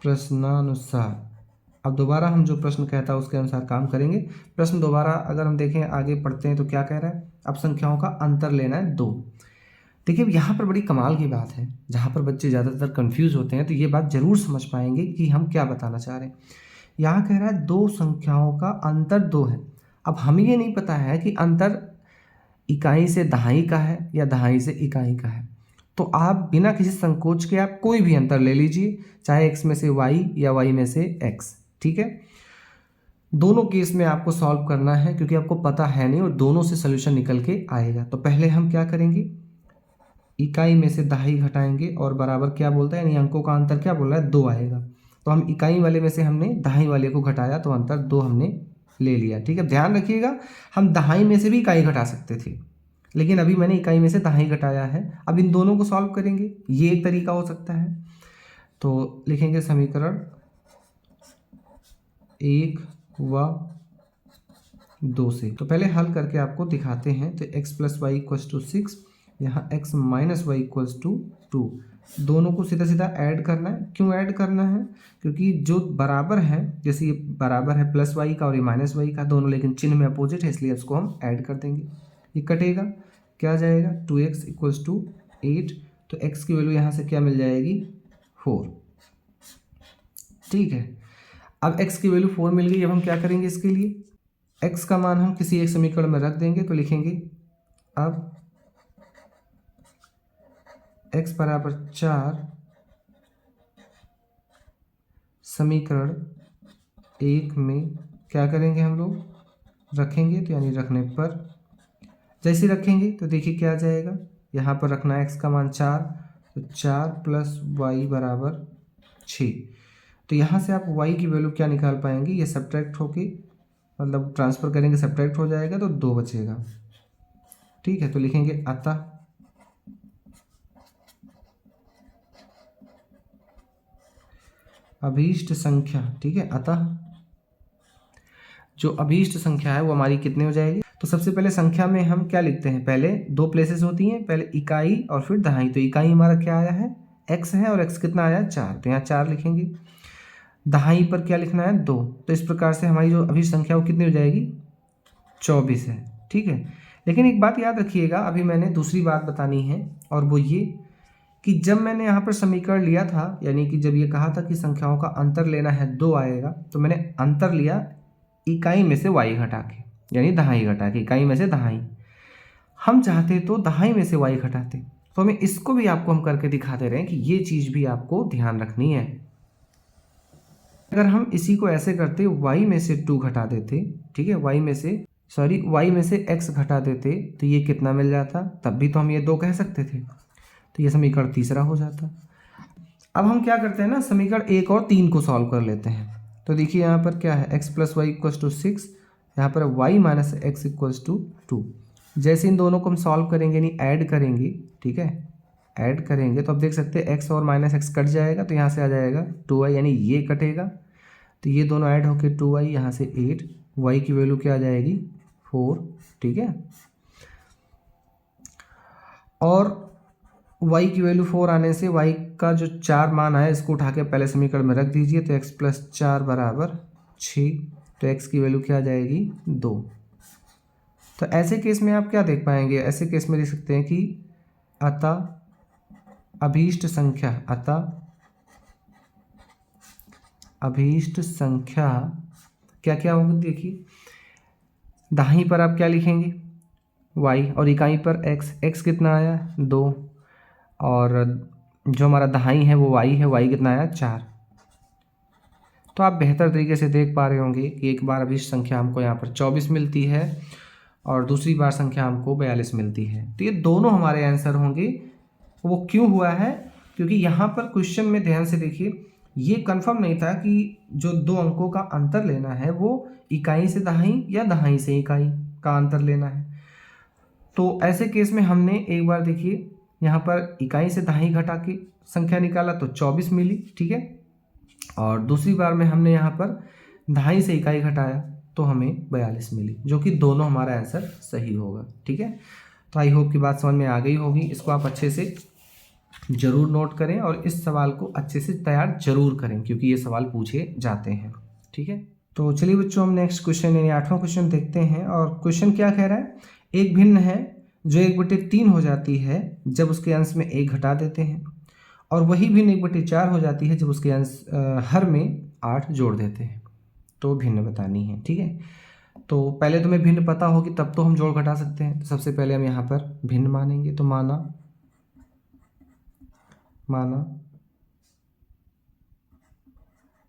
प्रश्नानुसार। अब दोबारा हम जो प्रश्न कहता है उसके अनुसार काम करेंगे। प्रश्न दोबारा अगर हम देखें, आगे पढ़ते हैं तो क्या कह रहा है, अब संख्याओं का अंतर लेना है 2। देखिए यहाँ पर बड़ी कमाल की बात है, जहाँ पर बच्चे ज़्यादातर कंफ्यूज होते हैं तो ये बात ज़रूर समझ पाएंगे कि हम क्या बताना चाह रहे हैं। यहाँ कह रहा है 2 संख्याओं का अंतर 2 है। अब हमें ये नहीं पता है कि अंतर इकाई से दहाई का है या दहाई से इकाई का है, तो आप बिना किसी संकोच के आप कोई भी अंतर ले लीजिए, चाहे x में से y या y में से x, ठीक है। दोनों केस में आपको सॉल्व करना है क्योंकि आपको पता है नहीं और दोनों से सोल्यूशन निकल के आएगा। तो पहले हम क्या करेंगे, इकाई में से दहाई घटाएंगे और बराबर क्या बोलता है, यानी अंकों का अंतर क्या बोल रहा है, 2 आएगा। तो हम इकाई वाले में से हमने दहाई वाले को घटाया तो अंतर 2 हमने ले लिया, ठीक है। ध्यान रखिएगा, हम दहाई में से भी इकाई घटा सकते थे, लेकिन अभी मैंने इकाई में से दहाई घटाया है। अब इन दोनों को सॉल्व करेंगे, ये एक तरीका हो सकता है। तो लिखेंगे समीकरण 1 व 2 से। तो पहले हल करके आपको दिखाते हैं। तो x + y = 6, यहाँ x - y = 2, दोनों को सीधा सीधा ऐड करना है। क्यों ऐड करना है? क्योंकि जो बराबर है, जैसे ये बराबर है प्लस वाई का और ये माइनस वाई का, दोनों लेकिन चिन्ह में अपोजिट है, इसलिए इसको हम ऐड कर देंगे। ये कटेगा, क्या आ जाएगा 2x इक्वल्स टू 8। तो x की वैल्यू यहाँ से क्या मिल जाएगी 4। ठीक है, अब x की वैल्यू 4 मिल गई। अब हम क्या करेंगे इसके लिए, x का मान हम किसी एक समीकरण में रख देंगे। तो लिखेंगे अब x बराबर 4 समीकरण 1 में क्या करेंगे हम लोग, रखेंगे। तो यानी रखने पर जैसे रखेंगे तो देखिए क्या आ जाएगा, यहाँ पर रखना है x का मान 4, तो 4 प्लस वाई बराबर 6। तो यहाँ से आप y की वैल्यू क्या निकाल पाएंगे, ये सब्ट्रैक्ट होके मतलब ट्रांसफ़र करेंगे, सब्ट्रैक्ट हो जाएगा तो 2 बचेगा। ठीक है, तो लिखेंगे अतः अभीष्ट संख्या, ठीक है, अतः जो अभीष्ट संख्या है वो हमारी कितनी हो जाएगी। तो सबसे पहले संख्या में हम क्या लिखते हैं, पहले दो प्लेसेस होती हैं, पहले इकाई और फिर दहाई। तो इकाई हमारा क्या आया है x है, और x कितना आया 4, तो यहाँ 4 लिखेंगे। दहाई पर क्या लिखना है 2। तो इस प्रकार से हमारी जो अभीष्ट संख्या वो कितनी हो जाएगी 24 है। ठीक है, लेकिन एक बात याद रखिएगा, अभी मैंने दूसरी बात बतानी है, और वो ये कि जब मैंने यहाँ पर समीकरण लिया था, यानी कि जब ये कहा था कि संख्याओं का अंतर लेना है 2 आएगा, तो मैंने अंतर लिया इकाई में से y घटा के, यानी दहाई घटा के, इकाई में से दहाई। हम चाहते तो दहाई में से y घटाते, तो हमें इसको भी आपको हम करके दिखा दे रहे हैं कि ये चीज़ भी आपको ध्यान रखनी है। अगर हम इसी को ऐसे करते y में से 2 घटा देते, ठीक है, y में से x घटा देते, तो ये कितना मिल जाता, तब भी तो हम ये 2 कह सकते थे। तो ये समीकरण तीसरा हो जाता। अब हम क्या करते हैं ना, समीकरण 1 और 3 को सॉल्व कर लेते हैं। तो देखिए यहाँ पर क्या है, x plus y equals to 6, यहाँ पर y minus x equals to 2। जैसे इन दोनों को हम सॉल्व करेंगे, यानी ऐड करेंगे, ठीक है, ऐड करेंगे तो अब देख सकते हैं x और माइनस एक्स कट जाएगा, तो यहाँ से आ जाएगा 2y, यानी ये कटेगा, तो ये दोनों ऐड होके 2y, यहाँ से 8, y की वैल्यू क्या आ जाएगी 4। ठीक है, और y की वैल्यू 4 आने से y का जो 4 मान आया इसको उठा के पहले समीकरण में रख दीजिए। तो x प्लस 4 बराबर 6, तो x की वैल्यू क्या आ जाएगी 2। तो ऐसे केस में आप क्या देख पाएंगे, ऐसे केस में देख सकते हैं कि अतः अभीष्ट संख्या, अतः अभीष्ट संख्या क्या क्या होगी, देखिए दाहिनी पर आप क्या लिखेंगे y, और इकाई पर x कितना आया 2, और जो हमारा दहाई है वो y है, y कितना आया 4। तो आप बेहतर तरीके से देख पा रहे होंगे कि एक बार अभीष्ट संख्या हमको यहाँ पर 24 मिलती है और दूसरी बार संख्या हमको 42 मिलती है। तो ये दोनों हमारे आंसर होंगे। वो क्यों हुआ है, क्योंकि यहाँ पर क्वेश्चन में ध्यान से देखिए, ये कंफर्म नहीं था कि जो 2 अंकों का अंतर लेना है वो इकाई से दहाई या दहाई से इकाई का अंतर लेना है। तो ऐसे केस में हमने एक बार देखिए यहाँ पर इकाई से दहाई घटा के संख्या निकाला तो 24 मिली, ठीक है, और दूसरी बार में हमने यहाँ पर दहाई से इकाई घटाया तो हमें 42 मिली, जो कि दोनों हमारा आंसर सही होगा। ठीक है, तो आई होप की बात समझ में आ गई होगी। इसको आप अच्छे से ज़रूर नोट करें और इस सवाल को अच्छे से तैयार जरूर करें, क्योंकि ये सवाल पूछे जाते हैं। ठीक है, तो चलिए बच्चों, हम नेक्स्ट क्वेश्चन यानी 8वां क्वेश्चन देखते हैं। और क्वेश्चन क्या कह रहा है, एक भिन्न है जो 1/3 हो जाती है जब उसके अंश में 1 घटा देते हैं, और वही भिन्न 1/4 हो जाती है जब उसके अंश हर में 8 जोड़ देते हैं। तो भिन्न बतानी है। ठीक है, तो पहले तुम्हें भिन्न पता होगी तब तो हम जोड़ घटा सकते हैं। तो सबसे पहले हम यहाँ पर भिन्न मानेंगे, तो माना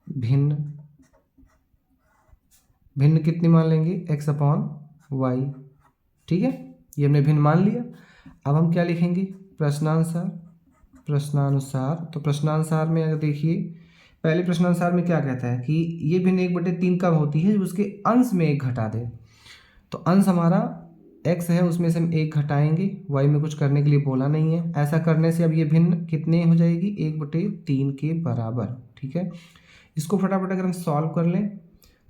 भिन्न, भिन्न कितनी मान लेंगे x/y। ठीक है, ये हमने भिन्न मान लिया। अब हम क्या लिखेंगे, प्रश्नानुसार। तो प्रश्नानुसार में अगर देखिए, पहले प्रश्नानुसार में क्या कहता है कि ये भिन्न 1/3 कब होती है, जब उसके अंश में 1 घटा दे। तो अंश हमारा x है, उसमें से हम 1 घटाएंगे, y में कुछ करने के लिए बोला नहीं है। ऐसा करने से अब ये भिन्न कितने हो जाएगी 1/3 के बराबर। ठीक है, इसको फटाफट अगर हम सॉल्व कर लें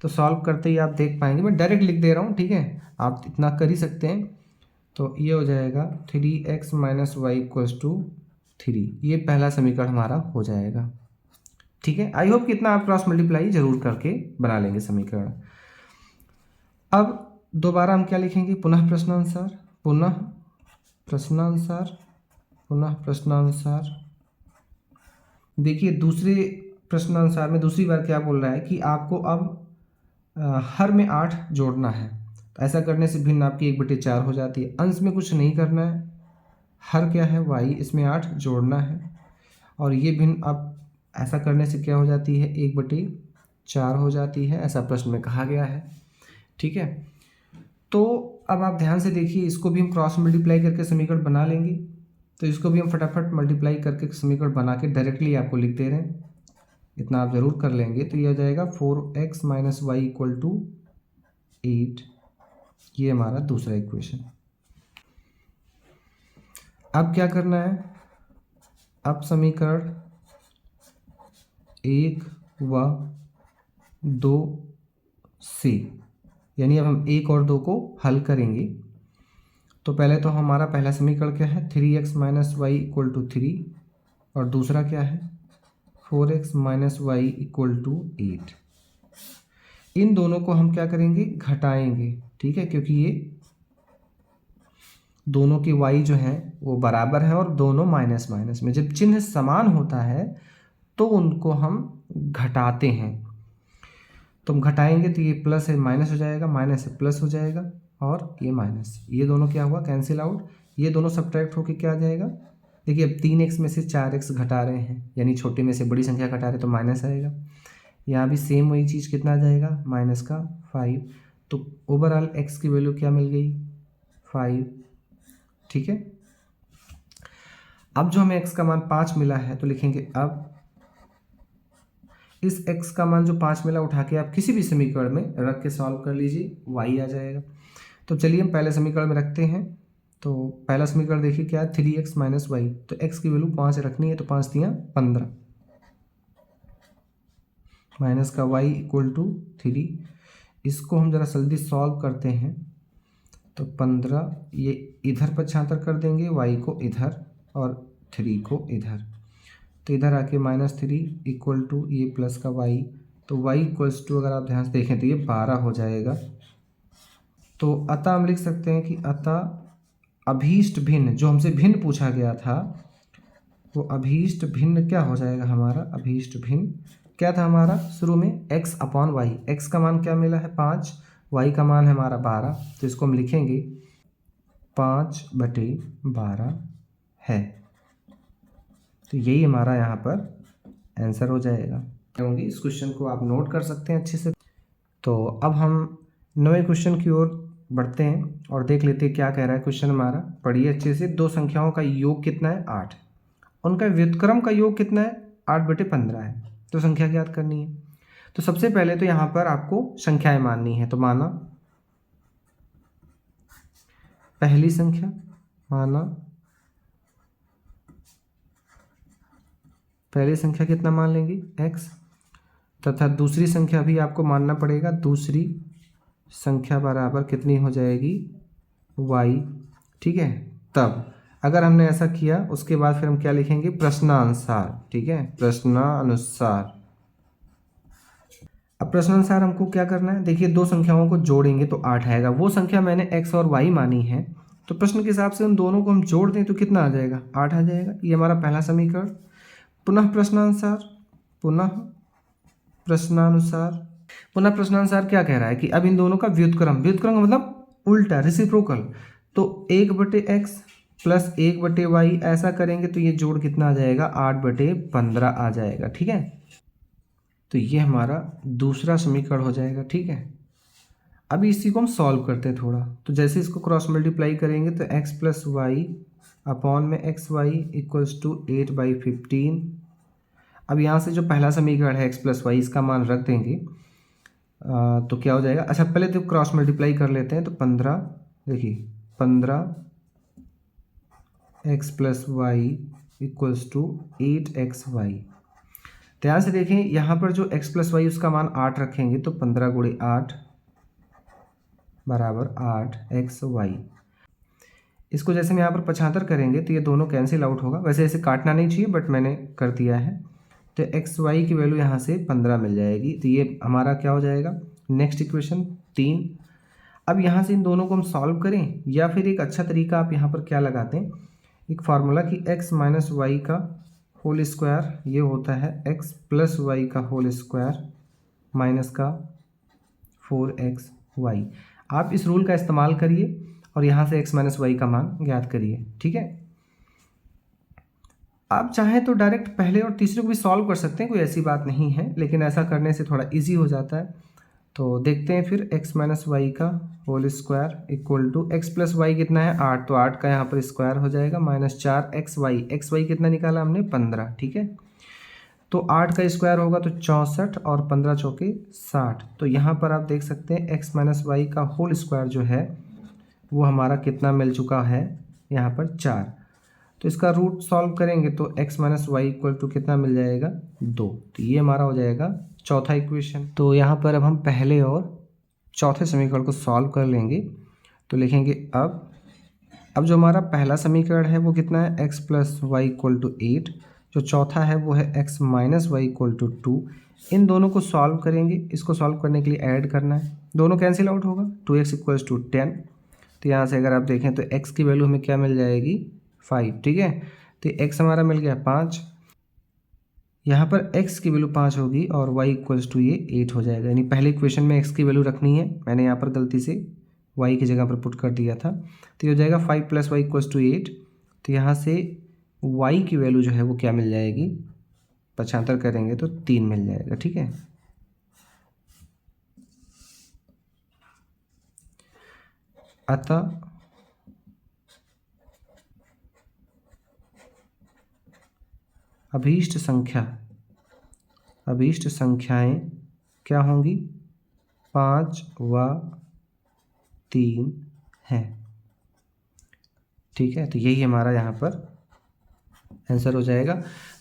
तो सॉल्व करते ही आप देख पाएंगे, मैं डायरेक्ट लिख दे रहा हूँ, ठीक है, आप इतना कर ही सकते हैं। तो ये हो जाएगा 3x - y = 3। ये पहला समीकरण हमारा हो जाएगा। ठीक है, आई होप कितना आप क्रॉस मल्टीप्लाई जरूर करके बना लेंगे समीकरण। अब दोबारा हम क्या लिखेंगे, पुनः प्रश्नानुसार, पुनः प्रश्नानुसार, पुनः प्रश्नानुसार। देखिए दूसरे प्रश्नानुसार में दूसरी बार क्या बोल रहा है कि आपको अब हर में 8 जोड़ना है। तो ऐसा करने से भिन्न आपकी 1/4 हो जाती है। अंश में कुछ नहीं करना है, हर क्या है y, इसमें 8 जोड़ना है और ये भिन्न अब ऐसा करने से क्या हो जाती है, 1/4 हो जाती है, ऐसा प्रश्न में कहा गया है। ठीक है, तो अब आप ध्यान से देखिए, इसको भी हम क्रॉस मल्टीप्लाई करके समीकरण बना लेंगे। तो इसको भी हम फटाफट मल्टीप्लाई करके समीकरण बना के डायरेक्टली आपको लिख दे रहे हैं, इतना आप ज़रूर कर लेंगे। तो ये हो जाएगा 4x - y = 8। ये हमारा दूसरा इक्वेशन। अब क्या करना है, अब समीकरण 1 व 2 से, यानी अब हम 1 और 2 को हल करेंगे। तो पहले तो हमारा पहला समीकरण क्या है, 3x - y = 3 और दूसरा क्या है, 4x - y = 8। इन दोनों को हम क्या करेंगे, घटाएंगे। ठीक है, क्योंकि ये दोनों के y जो हैं वो बराबर हैं और दोनों माइनस माइनस में, जब चिन्ह समान होता है तो उनको हम घटाते हैं। तो हम घटाएंगे तो ये प्लस है माइनस हो जाएगा, माइनस से प्लस हो जाएगा और ये माइनस, ये दोनों क्या हुआ, कैंसिल आउट। ये दोनों सब्ट्रैक्ट होके क्या आ जाएगा, देखिए अब 3x में से 4x घटा रहे हैं, यानी छोटे में से बड़ी संख्या घटा रहे हैं तो माइनस आएगा। यहाँ भी सेम वही चीज़, कितना आ जाएगा, -5। तो ओवरऑल x की वैल्यू क्या मिल गई, 5। ठीक है, अब जो हमें x का मान 5 मिला है तो लिखेंगे, अब इस x का मान जो 5 मिला उठा के आप किसी भी समीकरण में रख के सॉल्व कर लीजिए, y आ जाएगा। तो चलिए हम पहले समीकरण में रखते हैं। तो पहला समीकरण देखिए क्या है, 3x - y। तो x की वैल्यू 5 रखनी है, तो 5 × 15 माइनस का y = 3। इसको हम ज़रा जल्दी सॉल्व करते हैं। तो 15 ये इधर पक्षांतर कर देंगे, y को इधर और 3 को इधर, तो इधर आके -3 = ये प्लस का y। तो y = अगर आप ध्यान से देखें तो ये 12 हो जाएगा। तो अतः हम लिख सकते हैं कि अतः अभीष्ट भिन्न, जो हमसे भिन्न पूछा गया था वो अभीष्ट भिन्न क्या हो जाएगा हमारा, अभीष्ट भिन्न क्या था हमारा शुरू में, x/y। x का मान क्या मिला है, 5, y का मान है हमारा 12। तो इसको हम लिखेंगे 5/12 है। तो यही हमारा यहाँ पर आंसर हो जाएगा। क्योंकि इस क्वेश्चन को आप नोट कर सकते हैं अच्छे से। तो अब हम 9वें क्वेश्चन की ओर बढ़ते हैं और देख लेते हैं क्या कह रहा है क्वेश्चन हमारा। पढ़िए अच्छे से। दो संख्याओं का योग कितना है, 8। उनका व्युत्क्रम का योग कितना है, 8/15 है। तो संख्या ज्ञात करनी है। तो सबसे पहले तो यहाँ पर आपको संख्याएं माननी है। तो माना पहली संख्या, माना पहली संख्या कितना मान लेंगे, x, तथा दूसरी संख्या भी आपको मानना पड़ेगा। दूसरी संख्या बराबर कितनी हो जाएगी, y। ठीक है, तब अगर हमने ऐसा किया उसके बाद फिर हम क्या लिखेंगे, प्रश्नानुसार। ठीक है, प्रश्नानुसार। अब प्रश्नानुसार हमको क्या करना है, देखिए दो संख्याओं को जोड़ेंगे तो 8 आएगा। वो संख्या मैंने x और y मानी है, तो प्रश्न के हिसाब से उन दोनों को हम जोड़ दें तो कितना आ जाएगा, 8 आ जाएगा। ये हमारा पहला समीकरण। पुनः प्रश्नानुसार, पुनः प्रश्नानुसार। पुनः प्रश्नानुसार क्या कह रहा है कि अब इन दोनों का व्युत्क्रम, व्युत्क्रम का मतलब उल्टा, रेसिप्रोकल। तो 1/x प्लस 1/y ऐसा करेंगे तो ये जोड़ कितना आ जाएगा, 8/15 आ जाएगा। ठीक है, तो ये हमारा दूसरा समीकरण हो जाएगा। ठीक है, अभी इसी को हम सॉल्व करते हैं थोड़ा। तो जैसे इसको क्रॉस मल्टीप्लाई करेंगे तो x + y अपॉन में xy = 8/15। अब यहाँ से जो पहला समीकरण है x + y, इसका मान रख देंगे तो क्या हो जाएगा। अच्छा पहले तो क्रॉस मल्टीप्लाई कर लेते हैं। तो 15, देखिए 15 x + y = 8xy। ध्यान से देखें, यहाँ पर जो x + y उसका मान 8 रखेंगे तो 15 × 8 = 8xy। इसको जैसे हम यहाँ पर 75 करेंगे तो ये दोनों कैंसिल आउट होगा। वैसे ऐसे काटना नहीं चाहिए बट मैंने कर दिया है। तो एक्स वाई की वैल्यू यहाँ से 15 मिल जाएगी। तो ये हमारा क्या हो जाएगा, नेक्स्ट इक्वेशन 3। अब यहाँ से इन दोनों को हम सॉल्व करें, या फिर एक अच्छा तरीका आप यहाँ पर क्या लगाते हैं, एक फार्मूला कि x माइनस वाई का होल स्क्वायर ये होता है x प्लस वाई का होल स्क्वायर माइनस का 4xy। आप इस रूल का इस्तेमाल करिए और यहाँ से x माइनस वाई का मान ज्ञात करिए। ठीक है, आप चाहें तो डायरेक्ट पहले और तीसरे को भी सॉल्व कर सकते हैं, कोई ऐसी बात नहीं है, लेकिन ऐसा करने से थोड़ा इजी हो जाता है। तो देखते हैं फिर x माइनस वाई का whole square equal to x plus y कितना है 8, तो 8 का यहाँ पर स्क्वायर हो जाएगा माइनस 4xy। xy कितना निकाला हमने 15। ठीक है, तो 8 का स्क्वायर होगा तो 64 और 15 चौके 60। तो यहाँ पर आप देख सकते हैं x माइनस वाई का होल स्क्वायर जो है वो हमारा कितना मिल चुका है यहाँ पर 4। तो इसका रूट सॉल्व करेंगे तो x minus y equal to कितना मिल जाएगा 2। तो ये हमारा हो जाएगा चौथा इक्वेशन। तो यहाँ पर अब हम पहले और चौथे समीकरण को सॉल्व कर लेंगे। तो लिखेंगे अब जो हमारा पहला समीकरण है वो कितना है, x plus y equal to 8। जो चौथा है वो है x minus y equal to 2। इन दोनों को सॉल्व करेंगे। इसको सॉल्व करने के लिए ऐड करना है, दोनों कैंसिल आउट होगा, 2x इक्वल्स टू 10। तो यहाँ से अगर आप देखें तो x की वैल्यू हमें क्या मिल जाएगी 5। ठीक है, तो x हमारा मिल गया 5। यहाँ पर x की वैल्यू 5 होगी और y इक्वल्स टू ये 8 हो जाएगा। यानी पहले इक्वेशन में x की वैल्यू रखनी है, मैंने यहाँ पर गलती से y की जगह पर पुट कर दिया था। तो ये हो जाएगा 5 प्लस वाई इक्वल्स टू 8। तो यहाँ से y की वैल्यू जो है वो क्या मिल जाएगी, 75 करेंगे तो 3 मिल जाएगा। ठीक है, अतः अभीष्ट संख्याएं क्या होंगी, 5 व 3 हैं। ठीक है, तो यही हमारा यहाँ पर आंसर हो जाएगा।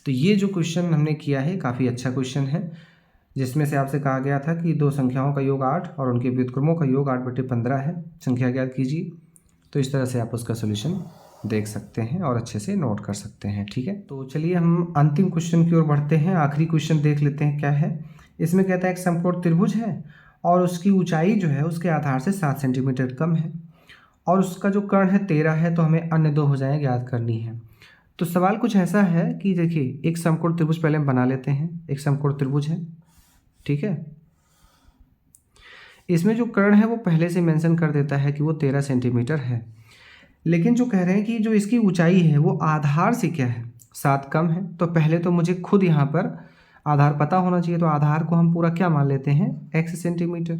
तो ये जो क्वेश्चन हमने किया है काफ़ी अच्छा क्वेश्चन है, जिसमें से आपसे कहा गया था कि दो संख्याओं का योग 8 और उनके व्युत्क्रमों का योग 8/15 है, संख्या ज्ञात कीजिए। तो इस तरह से आप उसका सोल्यूशन देख सकते हैं और अच्छे से नोट कर सकते हैं। ठीक है, तो चलिए हम अंतिम क्वेश्चन की ओर बढ़ते हैं। आखिरी क्वेश्चन देख लेते हैं क्या है। इसमें कहता है एक समकोण त्रिभुज है और उसकी ऊंचाई जो है उसके आधार से 7 सेंटीमीटर कम है और उसका जो कर्ण है 13 है, तो हमें अन्य दो भुजाएं ज्ञात करनी है। तो सवाल कुछ ऐसा है कि देखिए एक समकोण त्रिभुज पहले हम बना लेते हैं। एक समकोण त्रिभुज है, ठीक है, इसमें जो कर्ण है वो पहले से मेंशन कर देता है कि वो 13 सेंटीमीटर है, लेकिन जो कह रहे हैं कि जो इसकी ऊंचाई है वो आधार से क्या है 7 कम है। तो पहले तो मुझे खुद यहाँ पर आधार पता होना चाहिए। तो आधार को हम पूरा क्या मान लेते हैं, x सेंटीमीटर।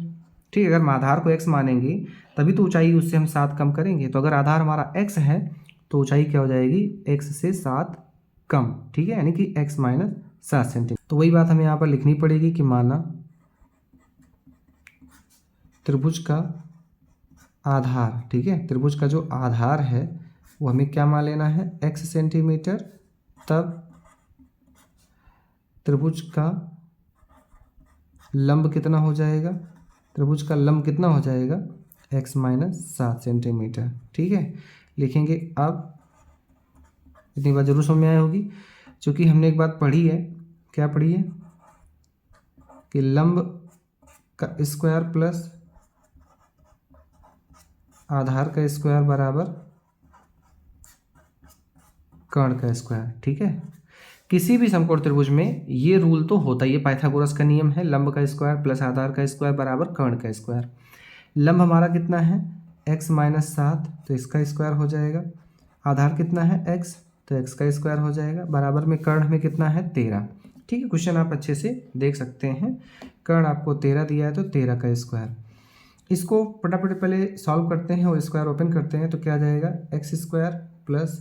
ठीक है, अगर हम आधार को x मानेंगे तभी तो ऊंचाई उससे हम 7 कम करेंगे। तो अगर आधार हमारा x है तो ऊंचाई क्या हो जाएगी, x से 7 कम। ठीक है, यानी कि x माइनस 7 सेंटीमीटर। तो वही बात हमें यहाँ पर लिखनी पड़ेगी कि माना त्रिभुज का आधार, ठीक है, त्रिभुज का जो आधार है वो हमें क्या मान लेना है, x सेंटीमीटर। तब त्रिभुज का लंब कितना हो जाएगा, त्रिभुज का लंब कितना हो जाएगा, x माइनस 7 सेंटीमीटर। ठीक है, लिखेंगे। अब इतनी बात जरूर समझ में आई होगी, क्योंकि हमने एक बात पढ़ी है, क्या पढ़ी है कि लंब का स्क्वायर प्लस आधार का स्क्वायर बराबर कर्ण का स्क्वायर। ठीक है, किसी भी समकोण त्रिभुज में ये रूल तो होता ही है, पाइथागोरस का नियम है, लंब का स्क्वायर प्लस आधार का स्क्वायर बराबर कर्ण का स्क्वायर। लंब हमारा कितना है, x माइनस 7, तो इसका स्क्वायर हो जाएगा। आधार कितना है x, तो x का स्क्वायर हो जाएगा। बराबर में कर्ण में कितना है 13। ठीक है, क्वेश्चन आप अच्छे से देख सकते हैं। कर्ण आपको 13 दिया है तो 13 का स्क्वायर। इसको फटाफट पहले सॉल्व करते हैं और स्क्वायर ओपन करते हैं तो क्या आ जाएगा, x square plus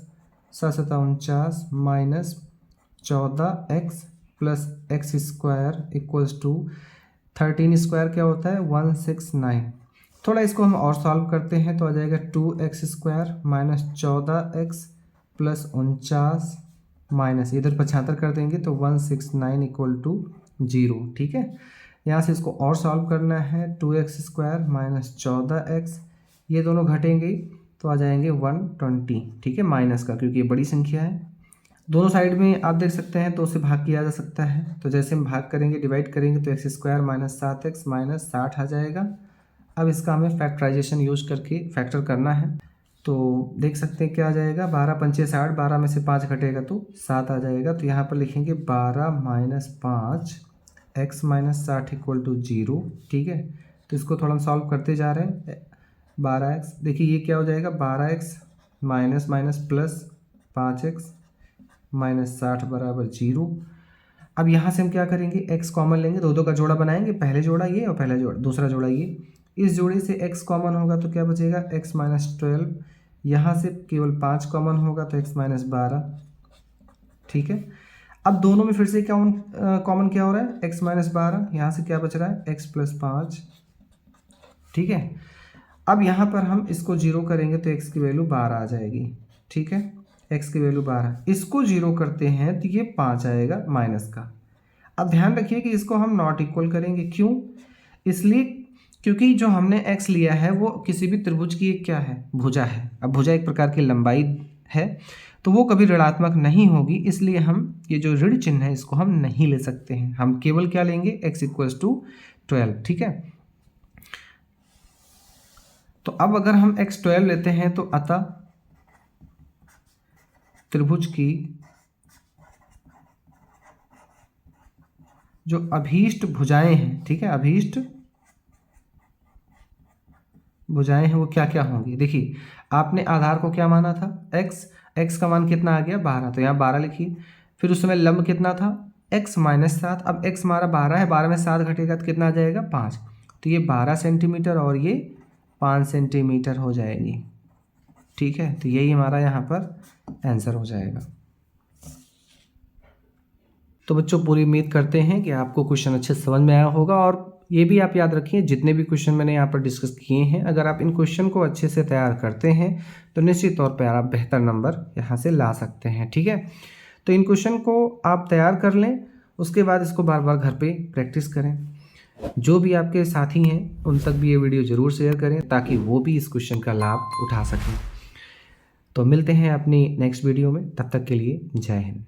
7×7 minus 14x plus x square equals to 13 square क्या होता है 169। थोड़ा इसको हम और सॉल्व करते हैं तो आ जाएगा 2x square minus 14x plus 49 minus इधर 75 कर देंगे तो 169 इक्वल टू 0। ठीक है, यहाँ से इसको और सॉल्व करना है, 2x स्क्वायर माइनस 14x, ये दोनों घटेंगे तो आ जाएंगे 120, ठीक है, माइनस का, क्योंकि ये बड़ी संख्या है। दोनों साइड में आप देख सकते हैं तो उसे भाग किया जा सकता है। तो जैसे हम भाग करेंगे, डिवाइड करेंगे, तो x² माइनस 7x माइनस 60 आ जाएगा। अब इसका हमें फैक्टराइजेशन यूज करके फैक्टर करना है। तो देख सकते हैं क्या आ जाएगा, 12 पंचे 60, 12 में से 5 घटेगा तो 7 आ जाएगा। तो यहाँ पर लिखेंगे 12 minus 5 x minus 60 equal to 0, ठीक है। तो इसको थोड़ा हम सॉल्व करते जा रहे हैं। 12x, देखिए ये क्या हो जाएगा, 12x minus minus plus 5x minus 60 बराबर 0। अब यहाँ से हम क्या करेंगे, x कॉमन लेंगे, दो का जोड़ा बनाएंगे, पहले जोड़ा ये और पहला जोड़ा, दूसरा जोड़ा ये। इस जोड़े से x कॉमन होगा तो क्या बचेगा, x माइनस 12। यहाँ से केवल 5 कॉमन होगा तो x माइनस 12, ठीक है। अब दोनों में फिर से क्या कॉमन क्या हो रहा है, x माइनस 12, यहाँ से क्या बच रहा है, x प्लस 5, ठीक है। अब यहाँ पर हम इसको 0 करेंगे तो x की वैल्यू 12 आ जाएगी, ठीक है, x की वैल्यू 12। इसको 0 करते हैं तो ये 5 आएगा माइनस का। अब ध्यान रखिए कि इसको हम नॉट इक्वल करेंगे, क्यों, इसलिए क्योंकि जो हमने x लिया है वो किसी भी त्रिभुज की एक क्या है, भुजा है। अब भुजा एक प्रकार की लंबाई है, तो वो कभी ऋणात्मक नहीं होगी, इसलिए हम ये जो ऋण चिन्ह है इसको हम नहीं ले सकते हैं। हम केवल क्या लेंगे, x इक्वल्स टू 12, ठीक है। तो अब अगर हम x 12 लेते हैं तो अतः त्रिभुज की जो अभीष्ट भुजाएं हैं, ठीक है, अभीष्ट भुजाएं हैं वो क्या क्या होंगी। देखिए आपने आधार को क्या माना था, x का मान कितना आ गया, 12, तो यहाँ 12 लिखिए। फिर उस समय लंब कितना था, x माइनस 7। अब x हमारा 12 है, 12 में 7 घटेगा तो कितना आ जाएगा, 5। तो ये 12 सेंटीमीटर और ये 5 सेंटीमीटर हो जाएगी, ठीक है। तो यही हमारा यहाँ पर आंसर हो जाएगा। तो बच्चों पूरी उम्मीद करते हैं कि आपको क्वेश्चन अच्छे से समझ में आया होगा। और ये भी आप याद रखिए, जितने भी क्वेश्चन मैंने यहाँ पर डिस्कस किए हैं, अगर आप इन क्वेश्चन को अच्छे से तैयार करते हैं तो निश्चित तौर पर आप बेहतर नंबर यहाँ से ला सकते हैं, ठीक है। तो इन क्वेश्चन को आप तैयार कर लें, उसके बाद इसको बार बार घर पे प्रैक्टिस करें। जो भी आपके साथी हैं उन तक भी ये वीडियो ज़रूर शेयर करें ताकि वो भी इस क्वेश्चन का लाभ उठा सकें। तो मिलते हैं अपनी नेक्स्ट वीडियो में, तब तक के लिए जय हिंद।